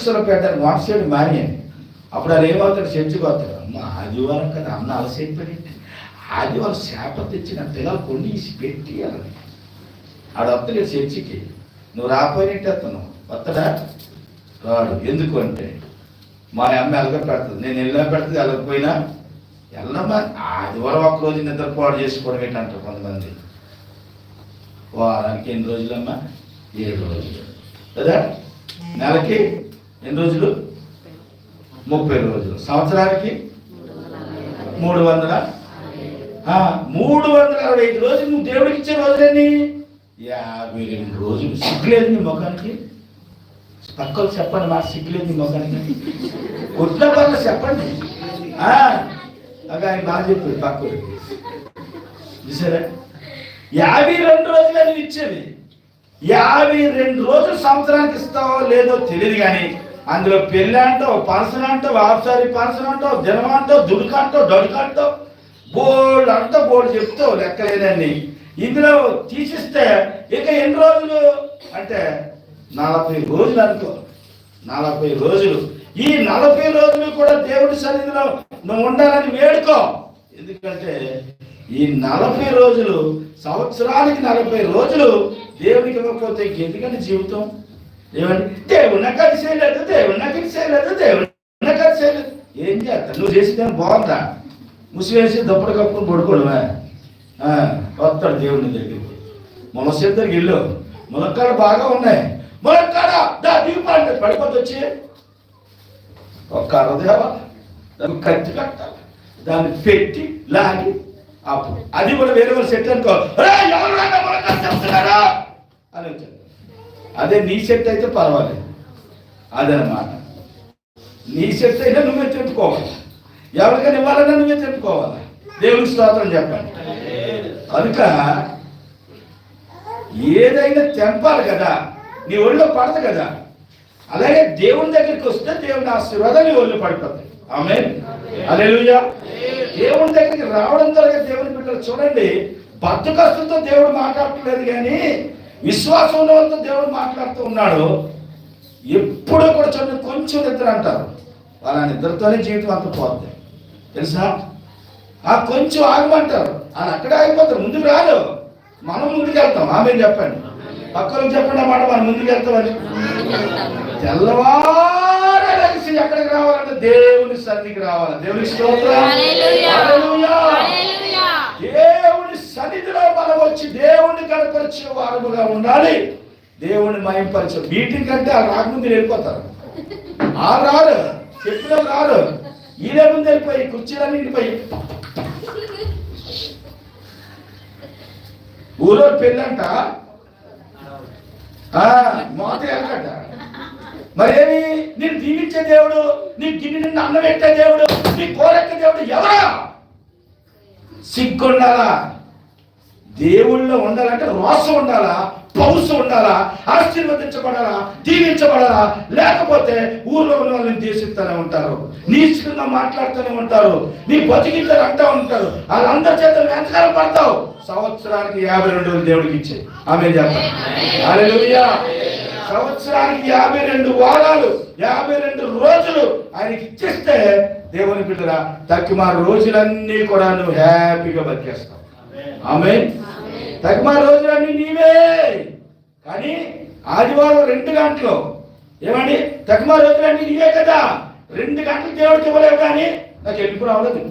పరీక్షలు పెట్టారు, వాట్సాప్ మానేయండి. అప్పుడు అది ఏమవుతాడు, చర్చికి వస్తాడు. అమ్మ ఆదివారం కదా, అన్న అలసైపోయి ఆదివారం చేప తెచ్చిన పిల్లలు కొన్ని పెట్టి అని ఆడు వస్తలేదు చర్చికి. నువ్వు రాపోయినట్టు వస్తాను, వస్తాడా? రాడు. ఎందుకు అంటే మా అమ్మ ఎలగ పెడుతుంది, నేను వెళ్ళినా పెడుతుంది, వెళ్ళకపోయినా వెళ్ళమా. ఆదివారం ఒక్కరోజు నిద్రపాటు చేసుకోవడం ఏంటంటారు కొంతమంది. వారానికి ఎన్ని రోజులమ్మా? 7 రోజులు కదా. నెలకి ఎన్ని రోజులు? 30 రోజులు. సంవత్సరానికి 365 రోజులు. నువ్వు దేవుడికి ఇచ్చే రోజులన్నీ 52 రోజులు. సిగ్గులేదు నీ ముఖానికి? పక్కలు చెప్పండి, మాట సిగ్గులేదు నీ ముఖానికి? కొట్టిన పనులు చెప్పండి. ఆయన బాగా చెప్పాడు పక్కలు. చూసారా, 52 రోజులు అని ఇచ్చేది. 52 రోజులు సంవత్సరానికి ఇస్తావో లేదో తెలియదు, కానీ అందులో పెళ్ళి అంటావు, పనసన అంటావు, ఆఫ్సారి పనసన అంటావు, జనం అంటావు, దుడుకంటావు, దొడుకంటావు, బోల్డ్ అంతా బోల్డ్ చెప్తావు, లెక్కలేదని. ఇందులో తీసిస్తే ఇక ఎన్ని రోజులు అంటే 40 రోజులు అనుకో. 40 రోజులు. ఈ 40 రోజులు కూడా దేవుడి సన్నిధిలో నువ్వు ఉండాలని వేడుకో. ఎందుకంటే ఈ 40 రోజులు, సంవత్సరానికి 40 రోజులు దేవుడికి ఇవ్వకపోతే ఎందుకంటే జీవితం ఏమండి? దేవుడిని కలిసేయలేదు, దేవుడిని కలిసేయలేదు, దేవుడిని కలిసేయలేదు. ఏం చేస్తా? నువ్వు చేసేది బాగుందా? ముసివేసి దప్పుడు కప్పుని పడుకోవడమే. వస్తాడు దేవుడిని దగ్గరికి. ములస దగ్గరికి ఇల్లు ములక్కాడ బాగా ఉన్నాయి, ములక్కాడ దీపాలు పడిపోతే వచ్చి ఒక అరదేవా దాన్ని కత్తి కట్టాలి, దాన్ని పెట్టి లాగి అప్పుడు అది కూడా వేరే వాళ్ళు సెట్ అనుకో, చెప్తున్నారా అని వచ్చాడు. అదే నీ సెట్ అయితే పర్వాలేదు, అదనమాట. నీ సెట్ అయినా నువ్వే చెప్పుకోవాలి, ఎవరికైనా ఇవ్వాలన్నా నువ్వే చెప్పుకోవాలి. దేవునికి స్తోత్రం చెప్పండి. కనుక ఏదైనా తెంపాలి కదా, నీ ఒళ్ళో పడదు కదా. అలాగే దేవుని దగ్గరికి వస్తే దేవుని ఆశీర్వాదం నీ ఒళ్ళు పడిపోతాయి. ఆమేన్, హల్లెలూయా. దేవుని దగ్గరికి రావడం ద్వారా దేవుని బిడ్డలు చూడండి, బద్ధకస్తులతో దేవుడు మాట్లాడట్లేదు, కానీ విశ్వాసం ఉన్న వాళ్ళతో దేవుడు మాట్లాడుతూ ఉన్నాడు. ఎప్పుడూ కూడా చూడండి, కొంచెం నిద్ర అంటారు, వాళ్ళ నిద్రతోనే జీవితం అంత పోతుంది తెలుసా. కొంచెం ఆగమంటారు, వాళ్ళు అక్కడే ఆగిపోతారు, ముందుకు రాదు. మనం ముందుకు వెళ్తాం. ఆమేన్ చెప్పండి. పక్కలకు చెప్పండి అన్నమాట, మనం ముందుకు వెళ్తామని. తెల్లవారే కలిసి ఎక్కడికి రావాలంటే దేవుని సన్నిధికి రావాలి. దేవుని స్తోత్రం, హల్లెలూయా. దేవుని సన్నిధిలో మనం వచ్చి దేవుణ్ణి కనపరిచే వారముగా ఉండాలి, దేవుణ్ణి మహింపరిచే. మీటింగ్ అంటే ఆ రాకముందు వెళ్ళిపోతారు, ఆ రారు, చెప్పిన రారు. ఈయన ముందు వెళ్ళిపోయి కుర్చీలన్నీ వెళ్ళిపోయి ఊరో పెళ్ళంట మోత వెళ్ళట. మరేమి నేను దీవించే దేవుడు, నీ గిన్నె నిన్ను అన్నం పెట్టే దేవుడు, నీ కోరెక్క దేవుడు ఎవరా? సిగ్గుండాలా? దేవుళ్ళో ఉండాలంటే రోషం ఉండాలా, పౌసు ఉండాలా, ఆశీర్వదించబడాలా, దీవించబడాలా. లేకపోతే ఊర్లో ఉన్న వాళ్ళని దేశిస్తూనే ఉంటారు, నీచంగా మాట్లాడుతూనే ఉంటారు, నీ బతికిద్దరు అంటూ ఉంటారు. వాళ్ళందరి చేత వెనకాల పడతావు. సంవత్సరానికి 52 రోజులు దేవుడికి ఇచ్చే. ఆమేన్ చెప్పండి, హల్లెలూయా. సంవత్సరానికి 52 వారాలు, 52 రోజులు ఆయనకి ఇచ్చేస్తే దేవుని బిడ్డరా, తక్కువ రోజులన్నీ కూడా నువ్వు హ్యాపీగా బతికేస్తావు. ఆమేన్. తక్కువ రోజులన్నీ నీవే. కానీ ఆదివారం 2 గంటలు ఏమండి, తక్కువ రోజులన్నీ నీవే కదా. 2 గంటలు దేవుడికి ఇవ్వలేవు, కానీ నాకు ఎప్పుడు రావలేదు.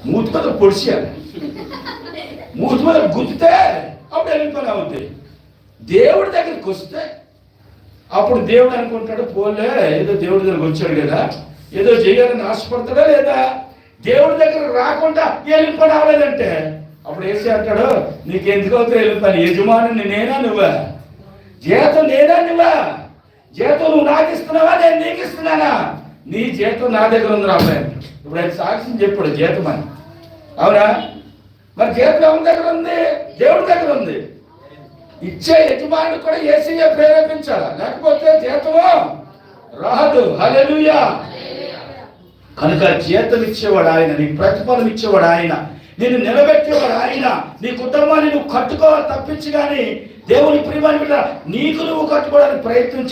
మూతి మీద పొడిచాను, మూతి మీద గుద్దితే అప్పుడు వెళ్ళిపోయి అవుతుంది. దేవుడి దగ్గరికి వస్తే అప్పుడు దేవుడు అనుకుంటాడు, పోలే ఏదో దేవుడి దగ్గరికి వచ్చాడు కదా, ఏదో చేయాలని ఆశపడతాడా లేదా. దేవుడి దగ్గర రాకుండా వెళ్ళిపోయి అవ్వలేదంటే అప్పుడు వేసి అంటాడు, నీకెందుకు అవుతావు వెళ్ళిపోయి, యజమాని నేనా నువ్వా, జీతం నేనా నువ్వా, జీతం నువ్వు నాకు ఇస్తున్నావా నేను నీకు ఇస్తున్నానా, నీ జీతం నా దగ్గర ఉంది రాబాయి. ఇప్పుడు ఆయన సాక్ష్యం చెప్పాడు జీతం అని, అవునా? మరి జీతం ఎవరి దగ్గర ఉంది? దేవుడి దగ్గర ఉంది. ఇచ్చే యజమాని కూడా యేసయ్య ప్రేరేపించాలి, లేకపోతే జీతము రాదు. హల్లెలూయా. కనుక జీతం ఇచ్చేవాడు ఆయన, నీకు ప్రతిఫలం ఇచ్చేవాడు ఆయన, నిన్ను నిలబెట్టేవాడు ఆయన. నీ కుటుంబాన్ని నువ్వు కట్టుకోవాలి తప్పించి, కానీ దేవుని ప్రియమైన బిడ్డ నీకు నువ్వు కట్టుకోవడానికి ప్రయత్నం